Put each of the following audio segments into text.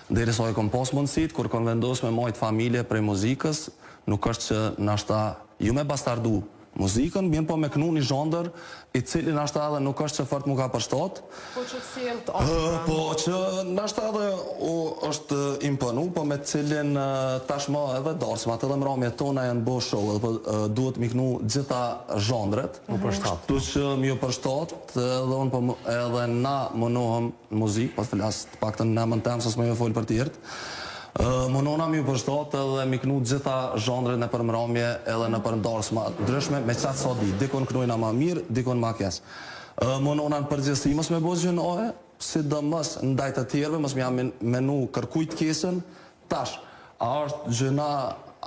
Derisa e kom pas mundësit, kur kom vendos me majt familje prej muzikës, nuk është që nashta ju me bastardu muzikën, bjen po me knu një zhondër i cili nashta edhe nuk është që fort mu ka përshtat. Po që cilët Po që nashta edhe është imponu, po me cilin tashma edhe darsmat edhe mramje tona janë bo show, edhe duhet mi knu gjitha zhondret. Tu që mi ju përshtat, edhe na mënohëm muzikë, pas flas të pak të në emën tem, sas me ju folë për tjertë. Mënona mi përshtat edhe mi knu gjitha zhondret në përmramje edhe në përndarsma ndryshme me qatë sa di. Dikon knujna ma mirë, dikon ma kes. Mënona në përgjithsi mës me bozë gjënohe, si dhe mës ndajt të tjerve, mës me jam menu kërkujt kesën, tash, a është gjëna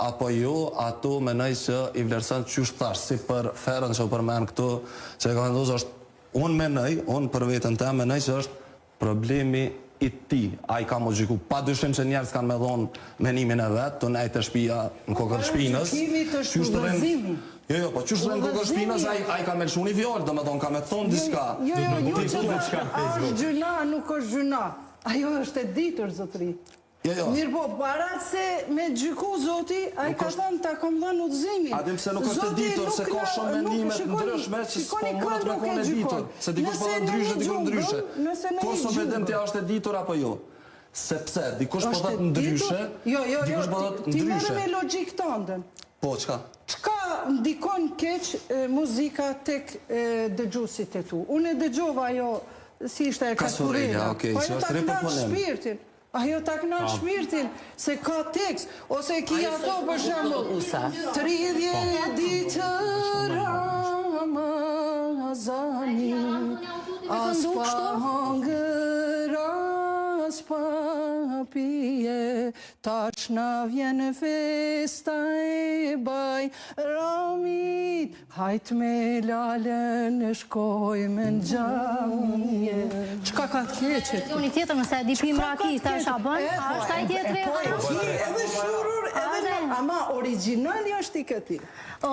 apo jo, ato menaj që i vlerësën qysh tash, si për ferën që u përmen këtu, që e ka vendosë është, unë menaj, unë për vetën te menaj që është problemi i ti, a i ka më gjiku. Pa dyshim që njerës kanë me dhonë menimin e vetë, të nejtë të shpia në kokër shpinës. Gjykimi të shpëvërzimi. Jo, po qështë në kokër shpinës, a i ka me lëshu një fjallë, dhe me thonë ka me thonë diska. Jo, që është gjyna, nuk është gjyna. Ajo është e ditur, zotri. Mirë po, para se me gjyku zoti, a i ka thënë ta kom dhënë udhëzimin. Adim se nuk është e ditur, se ka shumë mendimet ndryshme që s'po mërët me kone e ditur. Se dikush po dhe ndryshe, dikush ndryshe. Kur së vedem të është e ditur apo jo? Sepse, dikush po dhe ndryshe, dikush po dhe ti ndryshe. merë me logik të ndën. Po, qka? Qka ndikon keq muzika tek dëgjusit e tu? Unë e dëgjova jo, si ishte e Kasurela. Po e ta këna shpirtin. Ajo ta këna shpirtin, se ka tekst, ose ki ato për shembull 30 ditë Ramazani, as pa hangër, as pa pije, tash na vjen festa e Bajramit, hajt me lalën shkojmë në xhamie. Çka ka të keqet? Një tjetër nëse di pim raki, ta shabën, a është ai tjetëri? Edhe shurur, edhe ama origjinali është i këtij.